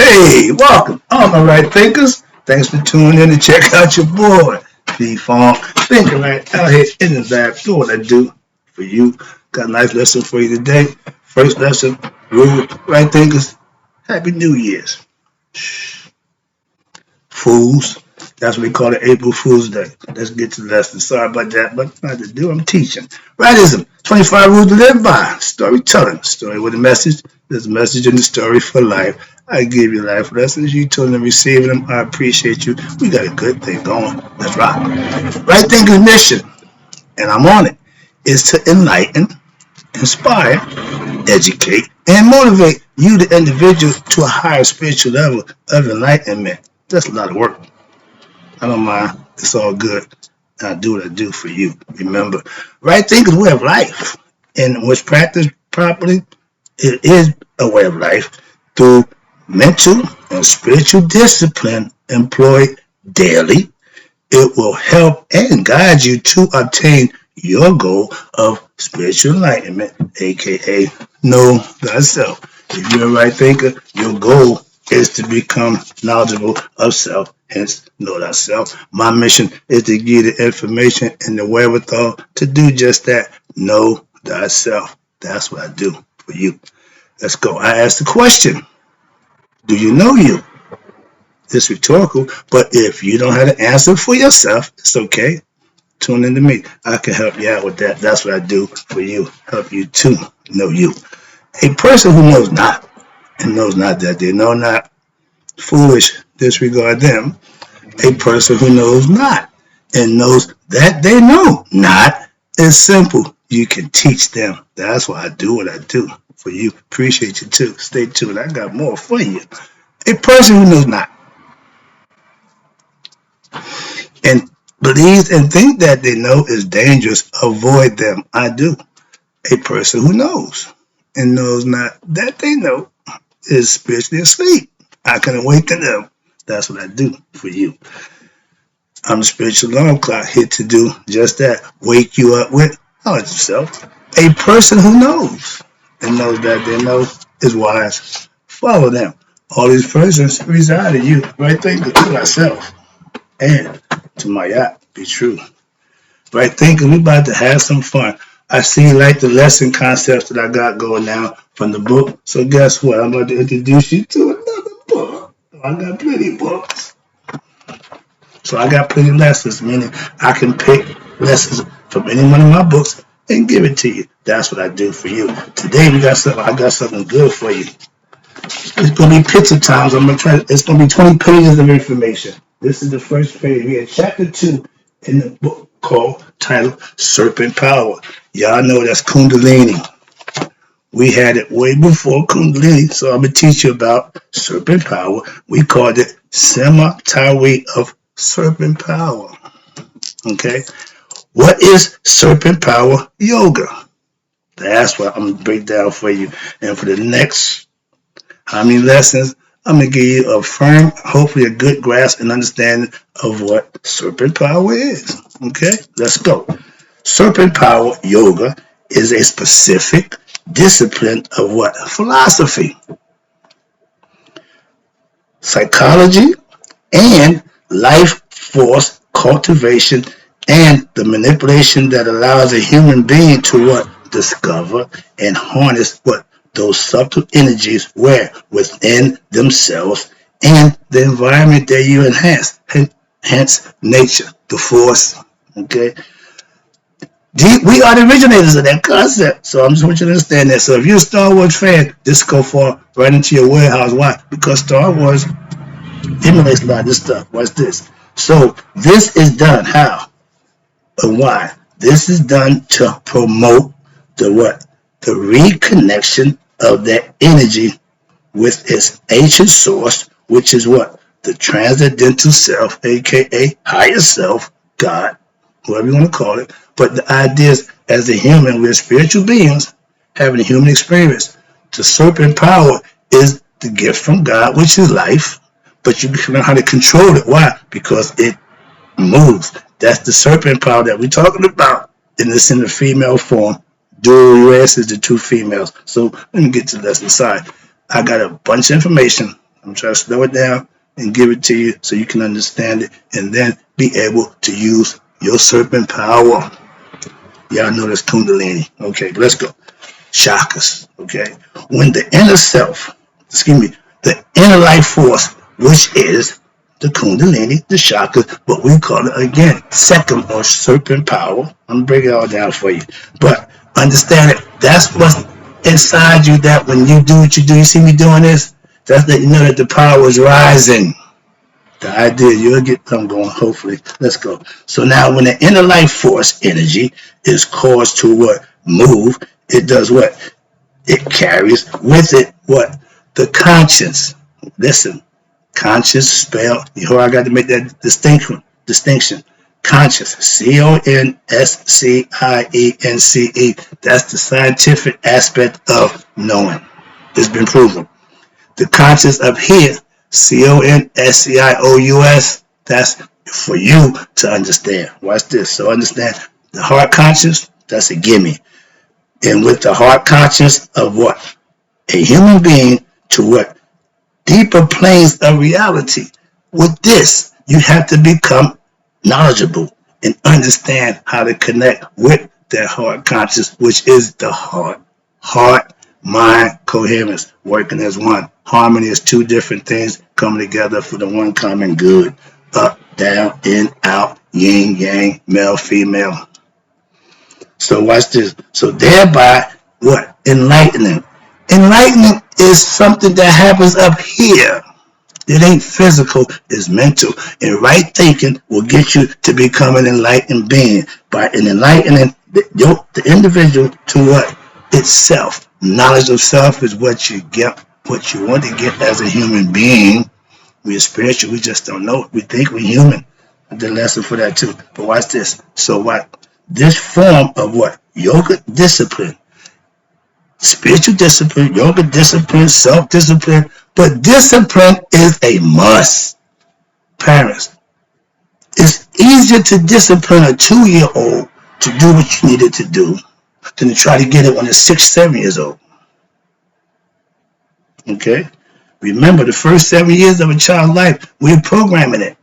Hey, welcome, all my right thinkers. Thanks for tuning in to check out your boy, P-Funk. Thinking right out here in the lab, do what I do for you. Got a nice lesson for you today. First lesson, rule, right thinkers. Happy New Year's. Fools. That's what we call it, April Fool's Day. Let's get to the lesson. Sorry about that, but not to do. I'm teaching. Rightism. 25 rules to live by. Storytelling. Story with a message. There's a message in the story for life. I give you life lessons. You turn and receiving them. I appreciate you. We got a good thing going. Let's rock. Right thinking mission, and I'm on it, is to enlighten, inspire, educate, and motivate you, the individual, to a higher spiritual level of enlightenment. That's a lot of work. I don't mind. It's all good. I do what I do for you. Remember, right thinking is a way of life. And when it's practiced properly, it is a way of life through mental and spiritual discipline employed daily. It will help and guide you to obtain your goal of spiritual enlightenment, aka know thyself. If you're a right thinker, your goal is to become knowledgeable of self, hence know thyself. My mission is to give you the information and the wherewithal to do just that, know thyself. That's what I do for you. Let's go. I asked the question, do you know you? It's rhetorical, but if you don't have the answer for yourself, it's okay. Tune into me. I can help you out with that. That's what I do for you. Help you to know you. A person who knows not and knows not that they know not, foolish, disregard them. A person who knows not and knows that they know not is simple. You can teach them. That's why I do what I do for you. Appreciate you too. Stay tuned. I got more for you. A person who knows not and believes and think that they know is dangerous, avoid them. I do. A person who knows and knows not that they know is spiritually asleep. I can awaken them. That's what I do for you. I'm the spiritual alarm clock here to do just that. Wake you up with knowledge of self. A person who knows and knows that they know is wise. Follow them. All these persons reside in you. Right thinking to myself and to my yacht. Be true. Right thinking, we about to have some fun. I see you like the lesson concepts that I got going now from the book. So guess what? I'm about to introduce you to another book. I got plenty of books. So I got plenty of lessons, meaning I can pick lessons from any one of my books and give it to you. That's what I do for you. Today I got something good for you. It's gonna be picture times. It's gonna be 20 pages of information. This is the first page. We have chapter 2 in the book titled Serpent Power. Y'all know that's Kundalini. We had it way before Kundalini, so I'm going to teach you about Serpent Power. We called it Sema Tawi of Serpent Power. Okay? What is Serpent Power Yoga? That's what I'm going to break down for you. And for the next how many lessons, I'm going to give you a firm, hopefully a good grasp and understanding of what Serpent Power is. Okay, let's go. Serpent Power Yoga is a specific discipline of what? Philosophy, psychology, and life force cultivation and the manipulation that allows a human being to what? Discover and harness what? Those subtle energies where within themselves and the environment that you enhance, hence nature, the force. Okay, we are the originators of that concept, so I'm just want you to understand that. So if you're a Star Wars fan, this go fall right into your warehouse. Why? Because Star Wars emulates a lot of this stuff. Watch this. So this is done how and why? This is done to promote the what? The reconnection of that energy with its ancient source, which is what? The transcendental self, aka higher self, God, whatever you want to call it. But the idea is, as a human, we're spiritual beings having a human experience. The serpent power is the gift from God, which is life, but you can learn how to control it. Why? Because it moves. That's the serpent power that we're talking about in the female form. Dual race is the two females. So let me get to the lesson side. I got a bunch of information I'm trying to slow it down and give it to you so you can understand it and then be able to use your serpent power. Y'all know that's Kundalini. Okay, let's go. Chakras. Okay. When the inner self, the inner life force, which is the Kundalini, the chakras, but we call it again second or serpent power. I'm breaking it all down for you. But understand it. That's what's inside you, that when you do what you do, you see me doing this, that's that you know that the power is rising. The idea, you'll get them going, hopefully. Let's go. So now when the inner life force energy is caused to what? Move, it does what? It carries with it what? The conscience. Listen, conscience spell, you know, I got to make that distinction. Conscience, CONSCIENCE. That's the scientific aspect of knowing. It's been proven. The conscience up here, CONSCIOUS, that's for you to understand. Watch this. So understand the heart conscious, that's a gimme. And with the heart conscious of what? A human being to what? Deeper planes of reality. With this, you have to become knowledgeable and understand how to connect with that heart conscious, which is the heart. Heart, mind, coherence, working as one. Harmony is two different things coming together for the one common good. Up, down, in, out, yin, yang, male, female. So watch this. So thereby, what? Enlightening. Enlightening is something that happens up here. It ain't physical, it's mental. And right thinking will get you to become an enlightened being. By enlightening the individual to what? Itself. Knowledge of self is what you get, what you want to get as a human being. We're spiritual, we just don't know it. We think we're human. I did a lesson for that too. But watch this. So what? This form of what? Yoga discipline. Spiritual discipline, yoga discipline, self-discipline. But discipline is a must. Parents, it's easier to discipline a 2-year-old to do what you needed to do than to try to get it when it's 6, 7 years old. Okay? Remember, the first 7 years of a child's life, we're programming it.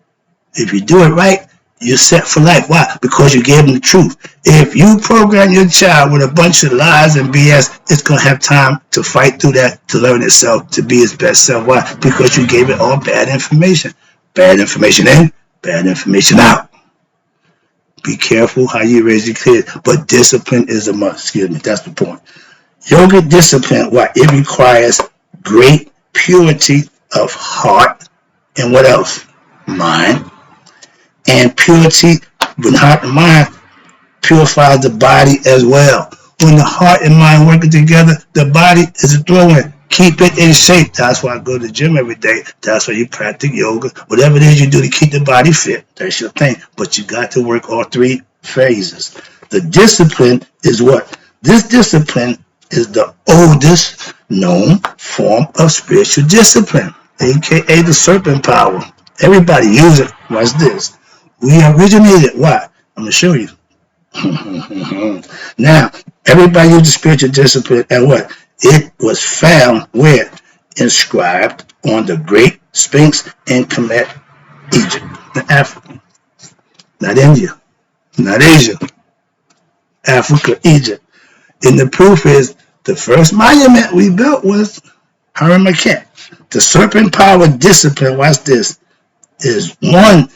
If you do it right, you're set for life. Why? Because you gave them the truth. If you program your child with a bunch of lies and BS, it's going to have time to fight through that, to learn itself, to be its best self. Why? Because you gave it all bad information. Bad information in, bad information out. Be careful how you raise your kids. But discipline is a must. Excuse me, that's the point. Yoga discipline, why? It requires great purity of heart and what else? Mind. And purity, when heart and mind, purifies the body as well. When the heart and mind working together, the body is a throw-in. Keep it in shape. That's why I go to the gym every day. That's why you practice yoga. Whatever it is you do to keep the body fit, that's your thing. But you got to work all 3 phases. The discipline is what? This discipline is the oldest known form of spiritual discipline, aka the serpent power. Everybody use it. Watch this. We originated. Why? I'm going to show you. Now, everybody used the spiritual discipline and what? It was found where? Inscribed on the Great Sphinx in Kemet, Egypt, Africa. Not India, not Asia. Africa, Egypt. And the proof is the first monument we built was Haramaket. The serpent power discipline, watch this, is one.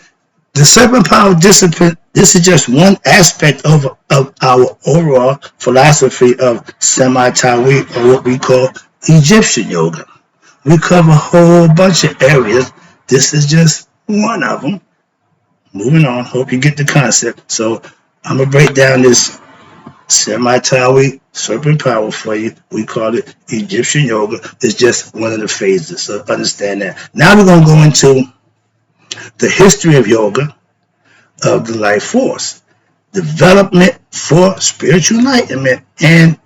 The serpent power discipline, this is just one aspect of our overall philosophy of Sema Tawi, or what we call Egyptian yoga. We cover a whole bunch of areas. This is just one of them. Moving on, hope you get the concept. So I'm going to break down this Sema Tawi serpent power for you. We call it Egyptian yoga. It's just one of the phases, so understand that. Now we're going to go into the history of yoga, of the life force, development for spiritual enlightenment, and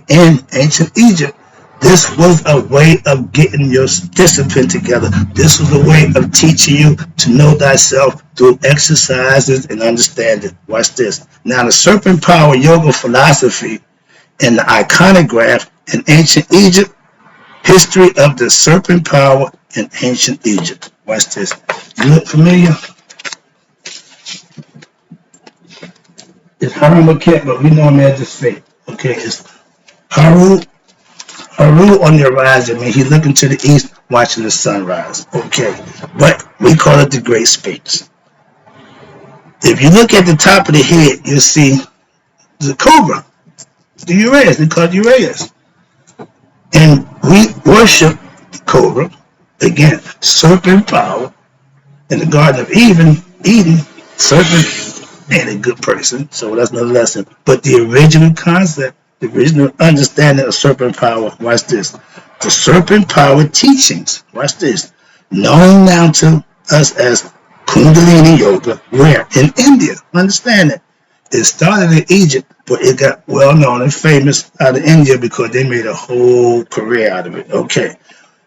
in ancient Egypt. This was a way of getting your discipline together. This was a way of teaching you to know thyself through exercises and understanding. Watch this. Now, the serpent power yoga philosophy and the iconograph in ancient Egypt, history of the serpent power in ancient Egypt. Watch this. You look familiar? It's Harumaket, but we know him as the Sphinx. Okay, it's Haru on the horizon. I mean, he's looking to the east, watching the sunrise. Okay, but we call it the Great Sphinx. If you look at the top of the head, you'll see the cobra, the Uraeus. We call it Uraeus. And we worship the cobra, again, serpent power. In the Garden of Eden, serpent ain't a good person, so that's another lesson. But the original concept, the original understanding of serpent power, watch this. The serpent power teachings, watch this, known now to us as Kundalini Yoga, where? In India. Understand it. It started in Egypt, but it got well known and famous out of India because they made a whole career out of it. Okay.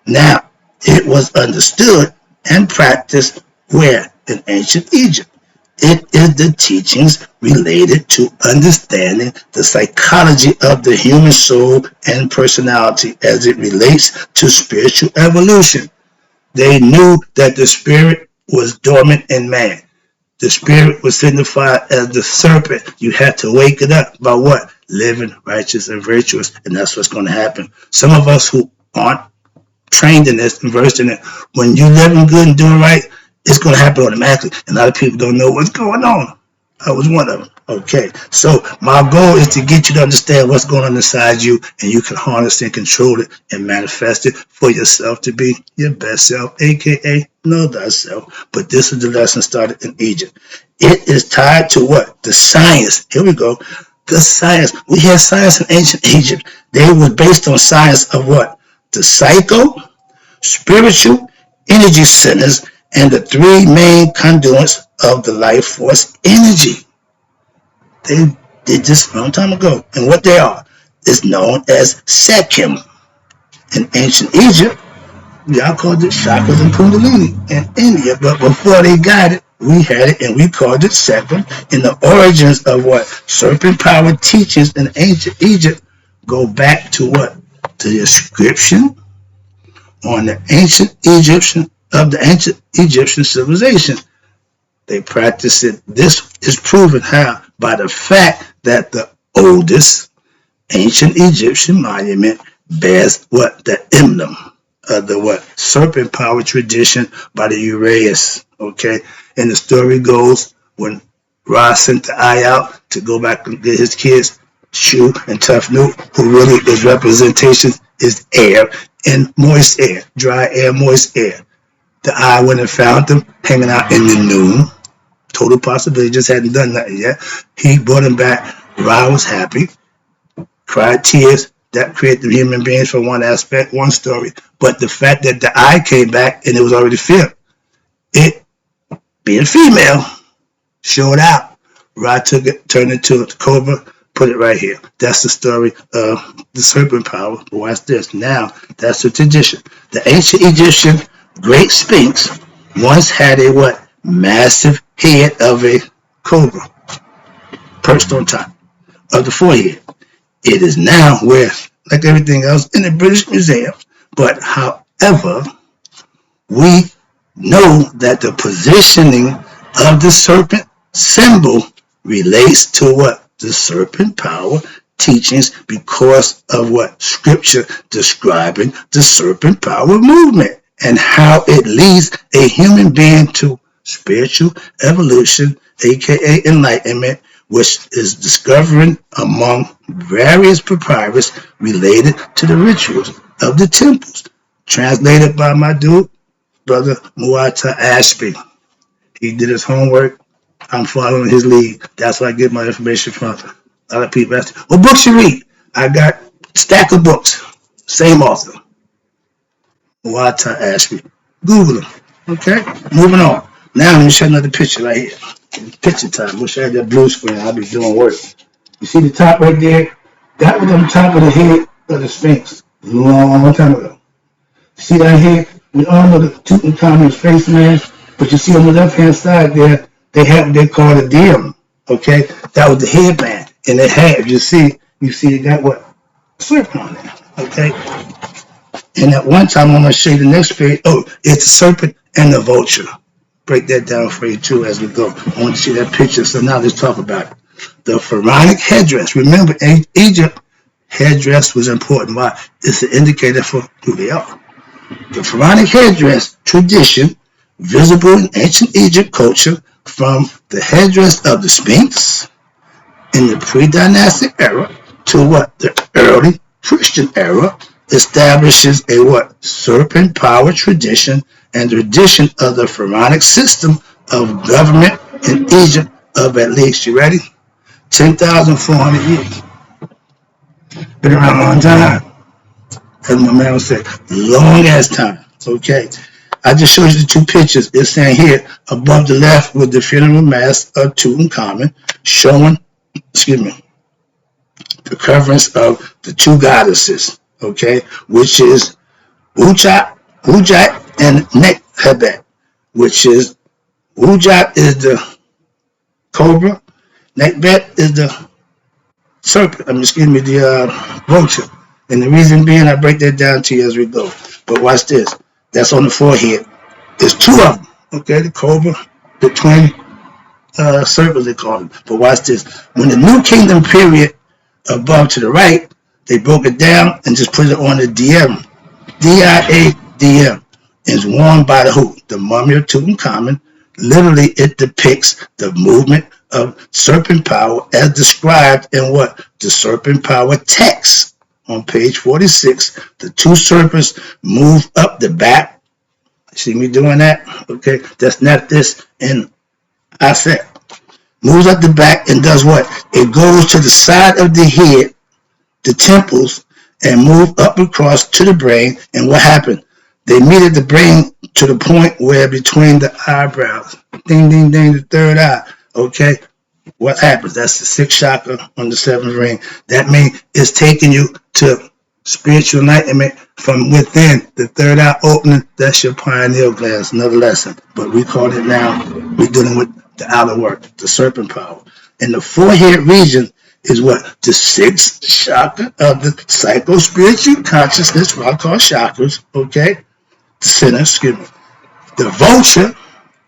Now, it was understood and practiced where? In ancient Egypt. It is the teachings related to understanding the psychology of the human soul and personality as it relates to spiritual evolution. They knew that the spirit was dormant in man. The spirit was signified as the serpent. You had to wake it up by what? Living righteous and virtuous, and that's what's going to happen. Some of us who aren't trained in this and versed in it, when you living good and doing right, it's going to happen automatically. And a lot of people don't know what's going on. I was one of them. Okay. So my goal is to get you to understand what's going on inside you, and you can harness and control it and manifest it for yourself to be your best self, aka know thyself. But this is the lesson started in Egypt. It is tied to what? The science. Here we go. The science. We had science in ancient Egypt. They were based on science of what? The psycho, spiritual, energy centers, and the three main conduits of the life force energy. They did this a long time ago. And what they are is known as Sekhem. In ancient Egypt, y'all called it chakras and kundalini in India. But before they got it, we had it and we called it Serpent. And the origins of what? Serpent power teachings in ancient Egypt go back to what? To the inscription on the ancient Egyptian civilization. They practice it. This is proven how? By the fact that the oldest ancient Egyptian monument bears what? The emblem of the what? Serpent power tradition by the Uraeus. Okay? And the story goes when Ra sent the eye out to go back and get his kids, Shu and Tufnu, who really is representation is air and moist air, dry air, moist air. The eye went and found them hanging out in the noon. Total possibility, just hadn't done nothing yet. He brought him back. Ra was happy, cried tears. That created the human beings for one aspect, one story. But the fact that the eye came back and it was already filled, it, being female, showed out. Ra took it, turned it to a cobra, put it right here. That's the story of the serpent power. But watch this. Now, that's the tradition. The ancient Egyptian Great Sphinx once had a what? Massive head of a cobra perched on top of the forehead. It is now where, like everything else, in the British Museum. But however, we know that the positioning of the serpent symbol relates to what? The serpent power teachings because of what? Scripture describing the serpent power movement and how it leads a human being to spiritual evolution, aka enlightenment, which is discovering among various papyrus related to the rituals of the temples. Translated by my dude, Brother Muata Ashby. He did his homework. I'm following his lead. That's where I get my information from. A lot of people ask, what books you read? I got a stack of books. Same author. Muata Ashby. Google them. Okay? Moving on. Now let me show another picture right here. It's picture time. Wish I had that blue screen. I'll be doing work. You see the top right there? That was on top of the head of the Sphinx. A long time ago. See that here? We all know the Tutankhamun's face, man. But you see on the left-hand side there, they call it a diadem. Okay? That was the headband. And it had, you see it got what? Serpent on it. Okay? And at one time, I'm going to show you the next page. Oh, it's the serpent and the vulture. Break that down for you too as we go. I want to see that picture. So now let's talk about it. The pharaonic headdress. Remember, in Egypt, headdress was important. Why? It's an indicator for who they are. The pharaonic headdress tradition, visible in ancient Egypt culture, from the headdress of the Sphinx in the pre-dynastic era to what? The early Christian era, establishes a what? Serpent power tradition and tradition of the pharaonic system of government in Egypt of at least, you ready? 10,400 years. Been around a long time. As my man would say, long as time. Okay. I just showed you the two pictures. It's saying here above the left with the funeral mask of Tutankhamun showing, the coverings of the two goddesses, okay, which is Ujat and Nekhbet, which is Ujat is the cobra, Nekhbet is the serpent, the vulture. And the reason being, I break that down to you as we go. But watch this. That's on the forehead. There's two of them, okay, the cobra, the twin serpents they call them. But watch this. When the New Kingdom period above to the right, they broke it down and just put it on the DM. D-I-A-D-M. Is worn by the who? The mummy of Tutankhamun. Literally, it depicts the movement of serpent power as described in what? The serpent power text. On page 46, the two serpents move up the back. See me doing that? Okay, that's not this. And I said, moves up the back and does what? It goes to the side of the head, the temples, and move up across to the brain. And what happened? They meet at the brain to the point where between the eyebrows, ding, ding, ding, the third eye. Okay, what happens? That's the sixth chakra on the seventh ring. That means it's taking you to spiritual enlightenment from within. The third eye opening, that's your pineal gland. Another lesson. But we call it now, we're dealing with the outer work, the serpent power. And the forehead region is what? The sixth chakra of the psycho-spiritual consciousness, what I call chakras, okay? The center, The vulture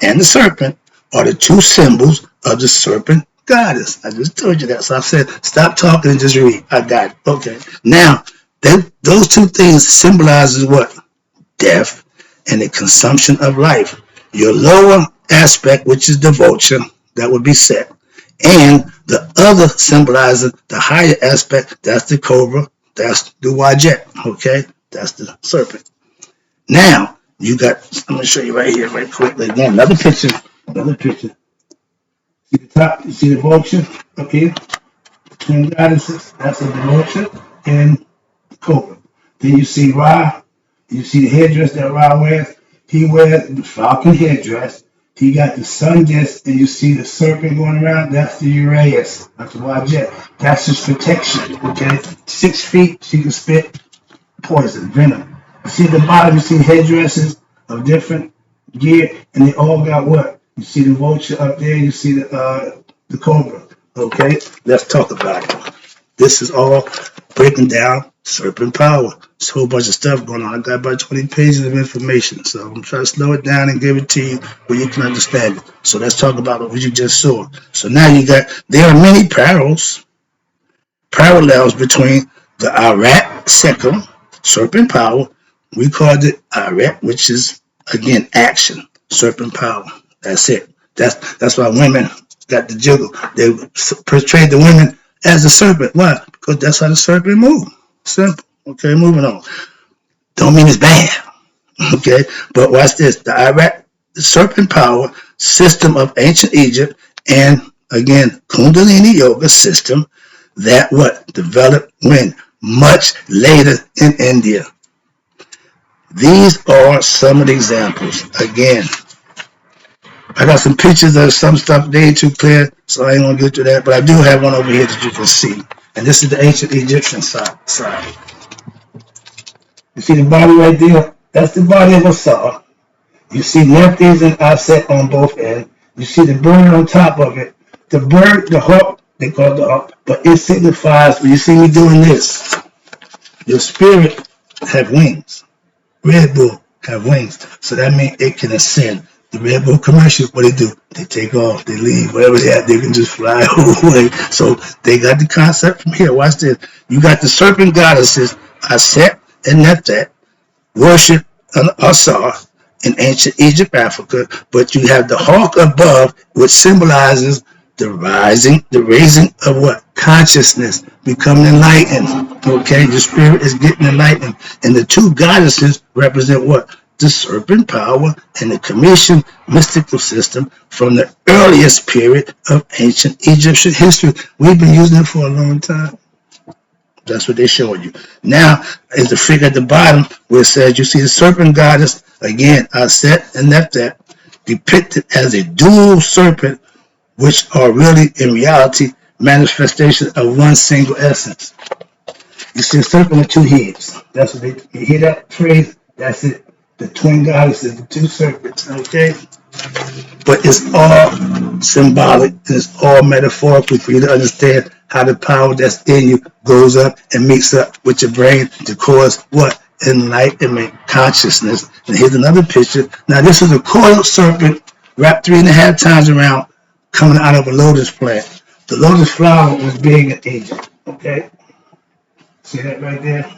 and the serpent are the two symbols of the serpent goddess. I just told you that. So I said, stop talking and just read. I got it. Okay. Now, those two things symbolizes what? Death and the consumption of life. Your lower aspect, which is the vulture, that would be set. And the other symbolizes the higher aspect, that's the cobra, that's the wajet. Okay? That's the serpent. Now, you got, I'm going to show you right here, right quickly. Again, another picture. See the top, you see the vulture up here? Twin goddesses, that's the vulture and the cobra. Then you see Ra, you see the headdress that Ra wears. He wears the falcon headdress. He got the sun disk, and you see the serpent going around. That's the Uraeus. That's the Wajet. That's his protection, okay? 6 feet, she can spit poison, venom. You see the bottom, you see headdresses of different gear, and they all got what? You see the vulture up there, you see the cobra. Okay, let's talk about it. This is all breaking down serpent power. There's a whole bunch of stuff going on. I got about 20 pages of information, so I'm trying to slow it down and give it to you where you can understand it. So let's talk about what you just saw. So now there are many parallels between the Arat Second, serpent power. We called it Arat, which is, again, action, serpent power. That's it. That's why women got the jiggle. They portrayed the women as a serpent. Why? Because that's how the serpent moves. Simple. Okay, moving on. Don't mean it's bad. Okay, but watch this. The serpent power system of ancient Egypt and, again, Kundalini yoga system that what? Developed when? Much later in India. These are some of the examples. Again, I got some pictures of some stuff. They ain't too clear, so I ain't going to get to that. But I do have one over here that you can see. And this is the ancient Egyptian side. You see the body right there? That's the body of a saw. You see Nephthys and Aset on both ends. You see the bird on top of it. The bird, the hawk, they call it the hawk. But it signifies, when you see me doing this, your spirit have wings. Red Bull have wings, so that means it can ascend. The Red Bull commercial, what they do? They take off, they leave, wherever they at, they can just fly away. So they got the concept from here. Watch this. You got the serpent goddesses, Aset and Nephthah, worship Asar in ancient Egypt, Africa, but you have the hawk above, which symbolizes the raising of what? Consciousness, becoming enlightened. Okay, the spirit is getting enlightened. And the two goddesses represent what? The serpent power and the commission mystical system from the earliest period of ancient Egyptian history. We've been using it for a long time. That's what they're showing you. Now, is the figure at the bottom where it says, you see the serpent goddess, again, Aset and Nephthah, depicted as a dual serpent, which are really, in reality, manifestations of one single essence. You see a serpent with two heads. That's what you hear that phrase? That's it. The twin goddesses, the two serpents, okay? But it's all symbolic, and it's all metaphorical for you to understand how the power that's in you goes up and meets up with your brain to cause what? Enlightenment, consciousness. And here's another picture. Now, this is a coiled serpent wrapped 3.5 times around, coming out of a lotus plant. The lotus flower was big in Egypt, okay? See that right there?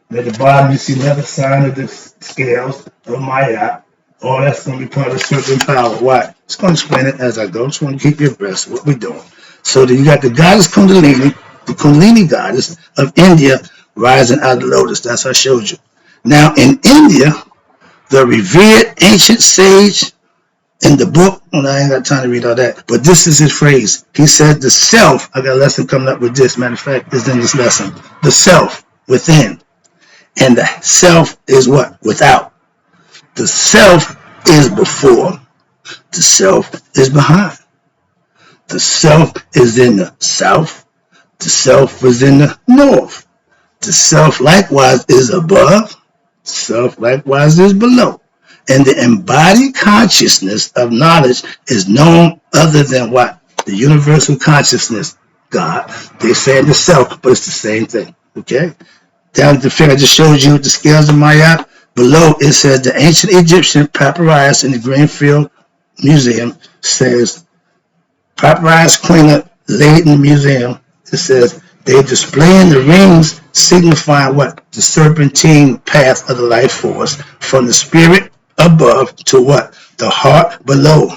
And at the bottom, you see another sign of the scales of Maya. Oh, that's going to be part of the serpent power. Why? It's going to explain it as I go. Just want to keep you abreast of what we're doing. So then you got the goddess Kundalini, the Kundalini goddess of India, rising out of the lotus. That's what I showed you. Now, in India, the revered ancient sage in the book, well, I ain't got time to read all that, but this is his phrase. He said, the self, I got a lesson coming up with this, matter of fact, is in this lesson. The self within, and the self is what? Without. The self is before, the self is behind. The self is in the south, the self is in the north. The self likewise is above, self likewise is below. And the embodied consciousness of knowledge is known other than what? The universal consciousness, God. They say the self, but it's the same thing. Okay? Down at the figure I just showed you the scales of Maya. Below it says the ancient Egyptian papyrus in the Greenfield Museum says, papyrus cleaner laid in the museum. It says they displaying the rings signifying what? The serpentine path of the life force from the spirit above to what? The heart below.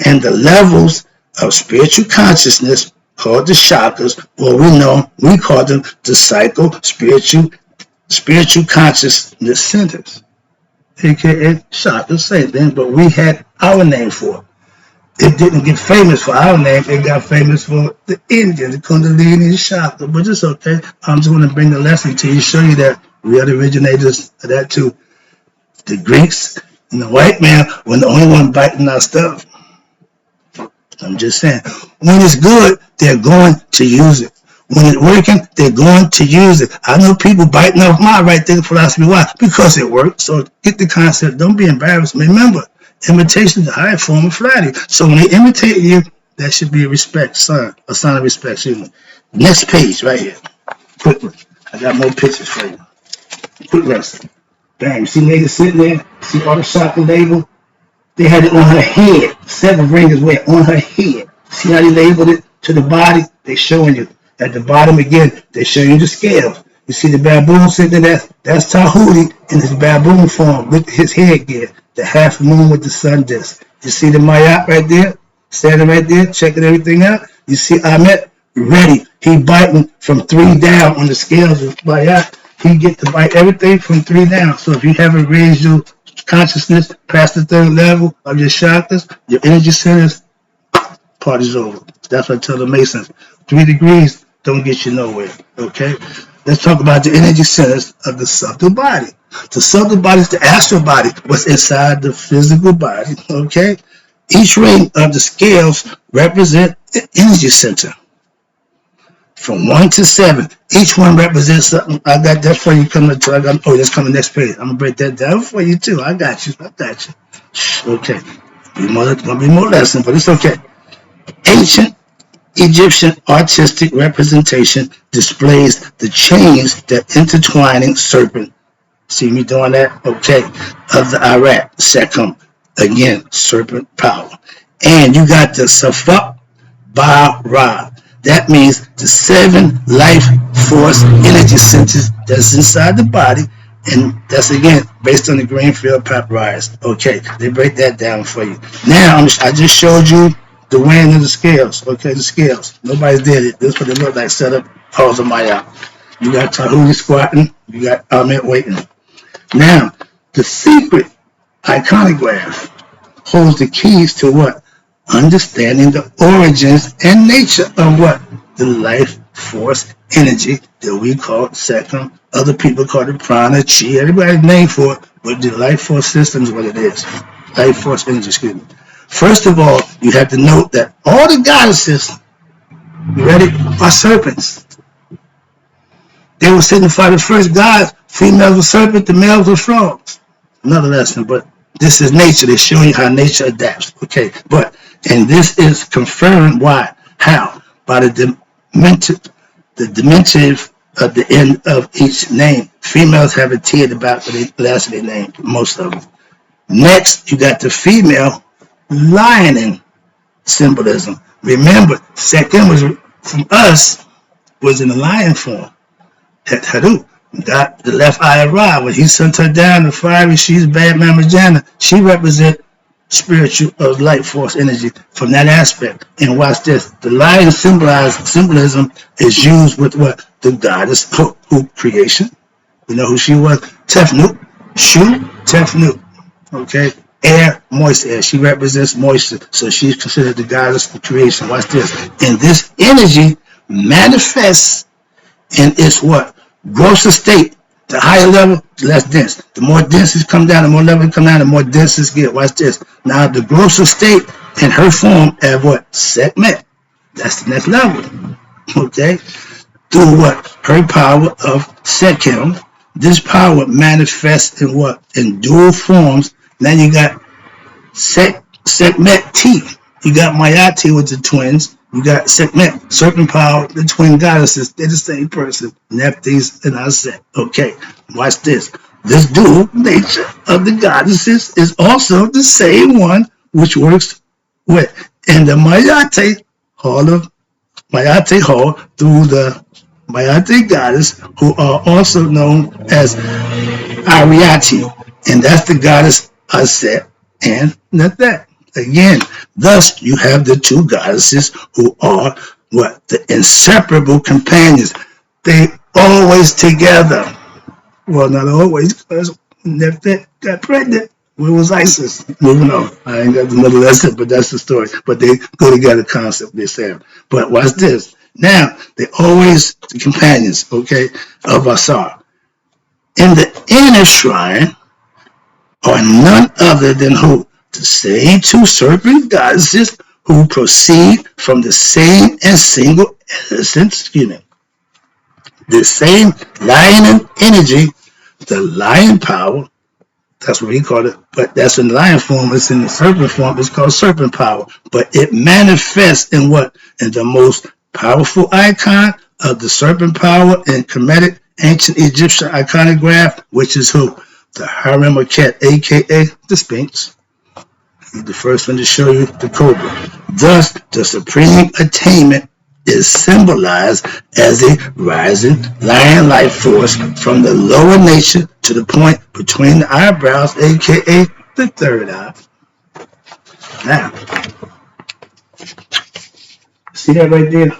And the levels of spiritual consciousness called the chakras, or we call them the spiritual consciousness centers, aka chakras, same thing, but we had our name for it. It didn't get famous for our name, it got famous for the Indian, the Kundalini chakra, but it's okay. I'm just going to bring the lesson to you, show you that we are the originators of that too. The Greeks and the white man were the only one biting our stuff. I'm just saying, when it's good, they're going to use it. When it's working, they're going to use it. I know people biting off my right thinking philosophy. Why? Because it works. So get the concept. Don't be embarrassed. Remember, imitation is the highest form of flattery. So when they imitate you, that should be a respect sign, a sign of respect. Excuse me. Next page right here. Quickly. I got more pictures for you. Quick lesson. Bam. You see lady sitting there? See all the chakra label? They had it on her head. 7 rings were on her head. See how they labeled it to the body? They showing you. At the bottom again, they show you the scales. You see the baboon sitting there? That's Tahuti in his baboon form with his headgear. The half moon with the sun disk. You see the Mayat right there? Standing right there, checking everything out. You see Ahmet? Ready. He biting from 3 down on the scales of Mayat. He get to bite everything from 3 down. So if you haven't raised your consciousness past the 3rd level of your chakras, your energy centers, party's over. That's what I tell the Masons. 3 degrees don't get you nowhere, okay? Let's talk about the energy centers of the subtle body. The subtle body is the astral body, what's inside the physical body, okay? Each ring of the scales represent the energy center. From 1 to 7, each one represents something. I got that for you coming to, that's coming next page. I'm going to break that down for you too. I got you. Okay. There's going to be more lessons, but it's okay. Ancient Egyptian artistic representation displays the chains that intertwining serpent See me doing that? Okay. Of the Iraq, second, again, serpent power. And you got the Safak Bara. That means the 7 life force energy centers that's inside the body. And that's again based on the Greenfield papyrus. Okay, they break that down for you. Now I just showed you the weighing of the scales. Okay, the scales. Nobody did it. This is what it looked like set up. Halls of Maya. You got Tahui squatting. You got Ahmed waiting. Now, the secret iconograph holds the keys to what? Understanding the origins and nature of what? The life force energy that we call second. Other people call it prana, chi. Everybody's name for it, but the life force system is what it is. Life force energy, excuse me. First of all, you have to note that all the goddesses, you ready, are serpents. They will signify the first gods. Females were serpent, the males were frogs. Another lesson, but this is nature. They're showing you how nature adapts. Okay, and this is confirmed. Why? How? By the diminutive at the end of each name. Females have a T at the back of the last of their name, most of them. Next, you got the female lion symbolism. Remember, second was from us, was in the lion form. Haru got the left eye of Ra. When he sent her down the fiery, she's bad Mama Jana. She represents spiritual light force energy from that aspect. And watch this. The lion symbolism is used with what? The goddess who creation. You know who she was? Tefnut. Shu Tefnut. Okay? Air, moist air. She represents moisture. So she's considered the goddess of creation. Watch this. And this energy manifests in its what? Grosser state. The higher level, the less dense. The more dense it come down, the more level it come down, the more dense it get. Watch this. Now the grosser state in her form at what? Segment. That's the next level. Okay? Through what? Her power of Sekhem. This power manifests in what? In dual forms. Now you got Segment T. You got Mayati with the twins. You got Segment, serpent power, the twin goddesses. They're the same person. Nephthys and Aset. Okay, watch this. This dual nature of the goddesses is also the same one which works with in the Mayate Hall through the Mayate goddess, who are also known as Ariati. And that's the goddess Aset and Nethet. Again, thus you have the two goddesses who are what? The inseparable companions. They always together. Well, not always, because Nephthys got pregnant. Where was Isis? Moving on. I ain't got another lesson, but that's the story. But they go together concept, they say. But watch this. Now, they always the companions, okay, of Asar. In the inner shrine are none other than who? The same two serpent goddesses who proceed from the same and single essence, the same lion energy, the lion power, that's what we call it, but that's in lion form, it's in the serpent form, it's called serpent power, but it manifests in what? In the most powerful icon of the serpent power in Kemetic ancient Egyptian iconograph, which is who? The Harem Ket, aka the Sphinx. The first one to show you the cobra. Thus, the supreme attainment is symbolized as a rising lion life force from the lower nature to the point between the eyebrows, aka the third eye. Now, see that right there?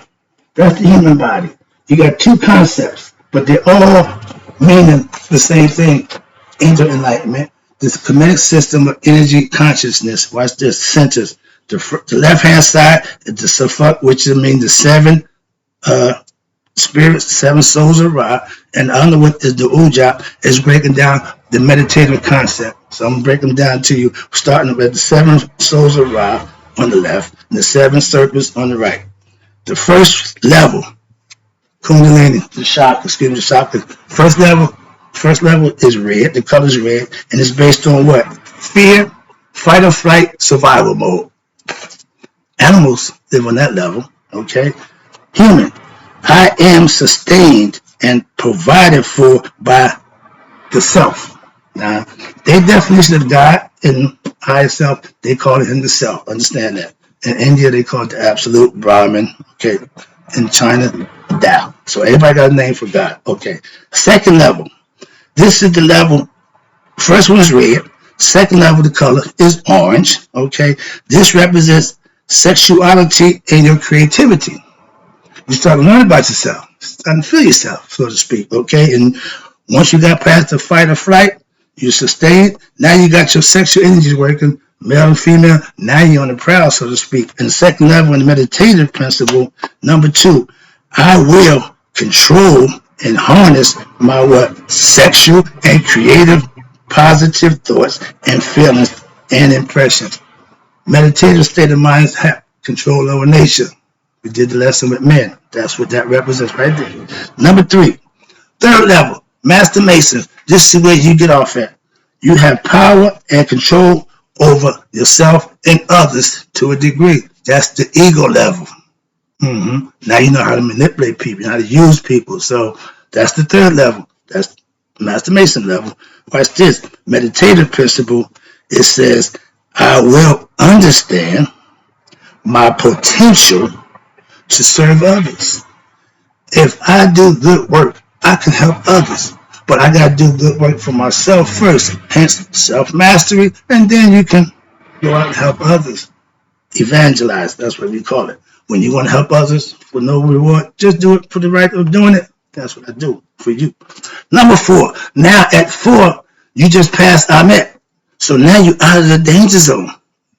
That's the human body. You got two concepts, but they're all meaning the same thing. Angel enlightenment. This Kemetic system of energy consciousness, watch this, centers. The left-hand side is the Safak, which means the 7 spirits, 7 souls of Ra, and the other one is the Ujab, is breaking down the meditative concept. So I'm going to break them down to you, starting with the 7 souls of Ra on the left, and the 7 serpents on the right. The first level, Kundalini, the chakra. First level is red, the color is red, and it's based on what? Fear, fight or flight, survival mode. Animals live on that level, okay? Human, I am sustained and provided for by the self. Now, their definition of God and higher self, they call him the self. Understand that. In India, they call it the absolute Brahman. Okay. In China, Tao. So everybody got a name for God. Okay. Second level. This is the level. First one is red. Second level, the color is orange. Okay. This represents sexuality and your creativity. You start to learn about yourself. Start to feel yourself, so to speak. Okay. And once you got past the fight or flight, you sustain. Now you got your sexual energies working, male and female. Now you're on the prowl, so to speak. And the second level in the meditative principle, number 2, I will control and harness my what? Sexual and creative positive thoughts and feelings and impressions. Meditative state of mind have control over nature. We did the lesson with men. That's what that represents right there. Number 3, third level, Master Mason. This is where you get off at. You have power and control over yourself and others to a degree. That's the ego level. Now you know how to manipulate people, you know how to use people. So that's the third level. That's Master Mason level. Watch this. Meditative principle. It says, I will understand my potential to serve others. If I do good work, I can help others. But I got to do good work for myself first. Hence, self-mastery. And then you can go out and help others. Evangelize. That's what we call it. When you want to help others for no reward, just do it for the right of doing it. That's what I do for you. Number 4. Now at 4, you just passed Ahmet. So now you're out of the danger zone.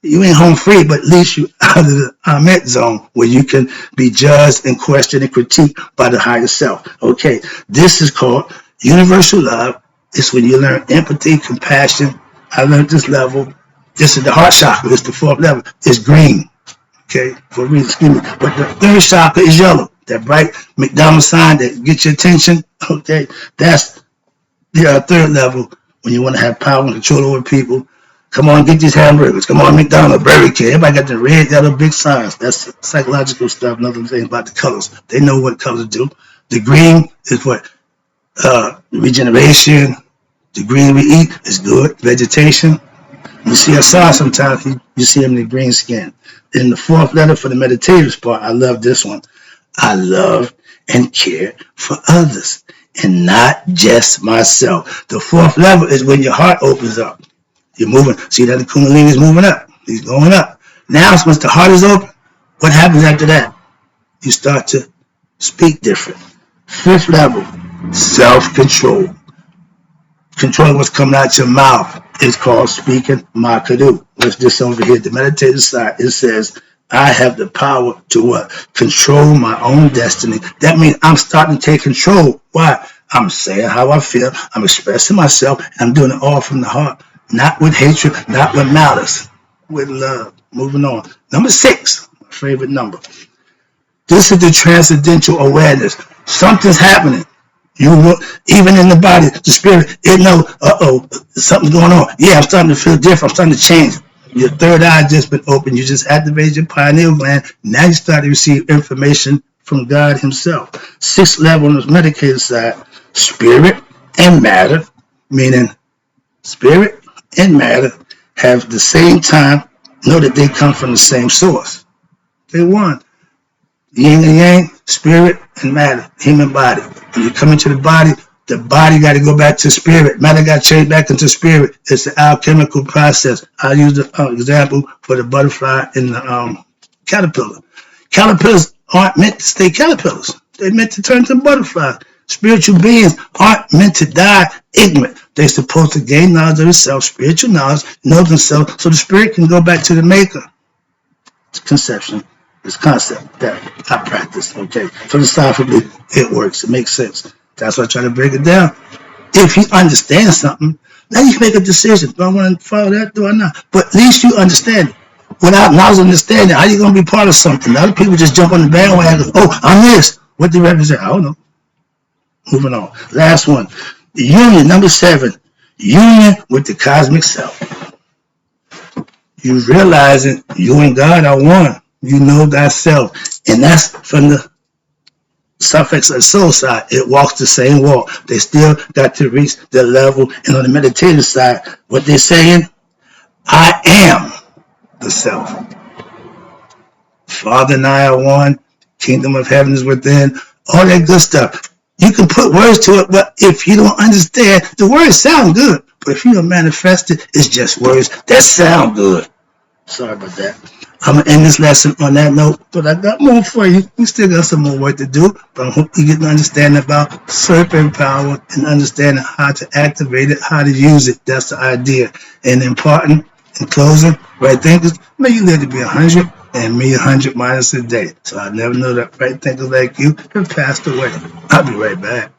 You ain't home free, but at least you out of the Ahmet zone where you can be judged and questioned and critiqued by the higher self. Okay, this is called universal love. It's when you learn empathy, compassion. I learned this level. This is the heart chakra. It's the 4th level. It's green. Okay, for a reason, excuse me. But the 3rd chakra is yellow. That bright McDonald's sign that gets your attention. Okay, that's the 3rd level when you want to have power and control over people. Come on, get these hamburgers. Come on, McDonald's, Burger King. Everybody got the red, yellow, big signs. That's psychological stuff. Nothing saying about the colors. They know what colors do. The green is what? Regeneration. The green we eat is good. Vegetation. You see a saw sometimes, you see them in the green skin. In the 4th letter for the meditative part, I love this one. I love and care for others and not just myself. The 4th level is when your heart opens up. You're moving. See that the Kundalini is moving up. He's going up. Now, once the heart is open, what happens after that? You start to speak different. 5th level, self-control. Controlling what's coming out your mouth is called speaking Makadu. What's this over here? The meditative side, it says, I have the power to what? Control my own destiny. That means I'm starting to take control. Why? I'm saying how I feel. I'm expressing myself. And I'm doing it all from the heart. Not with hatred, not with malice, with love. Moving on. Number 6, my favorite number. This is the transcendental awareness. Something's happening. You look, even in the body, the spirit, it knows, something's going on. Yeah, I'm starting to feel different. I'm starting to change. Your 3rd eye just been opened. You just activated your pineal gland. Now you start to receive information from God himself. 6th level on the medicated side, spirit and matter, meaning spirit and matter have the same time, know that they come from the same source. They're one. Yin and yang, spirit and matter, human body. When you come into the body got to go back to spirit. Matter got to change back into spirit. It's an alchemical process. I'll use the example for the butterfly and the caterpillar. Caterpillars aren't meant to stay caterpillars. They're meant to turn to butterflies. Spiritual beings aren't meant to die ignorant. They're supposed to gain knowledge of themselves, spiritual knowledge, know themselves, so the spirit can go back to the maker. It's conception. It's concept that I practice. Okay. Philosophically, it works. It makes sense. That's why I try to break it down. If you understand something, now you can make a decision. Do I want to follow that? Do I not? But at least you understand it. Without knowledge and understanding, how are you going to be part of something? Other people just jump on the bandwagon. Oh, I'm this. What do they represent? I don't know. Moving on. Last one. The union, number 7. Union with the cosmic self. You realizing you and God are one. You know thyself. And that's from the suffix and soul side, it walks the same walk. They still got to reach the level. And on the meditative side, what they're saying, I am the self. Father and I are one. Kingdom of heaven is within. All that good stuff. You can put words to it, but if you don't understand, the words sound good. But if you don't manifest it, it's just words that sound good. Sorry about that. I'm going to end this lesson on that note, but I got more for you. We still got some more work to do, but I hope you get an understanding about serpent power and understanding how to activate it, how to use it. That's the idea. And important, in closing, right thinkers, may you live to be 100 and me 100 minus a day. So I never know that right thinkers like you have passed away. I'll be right back.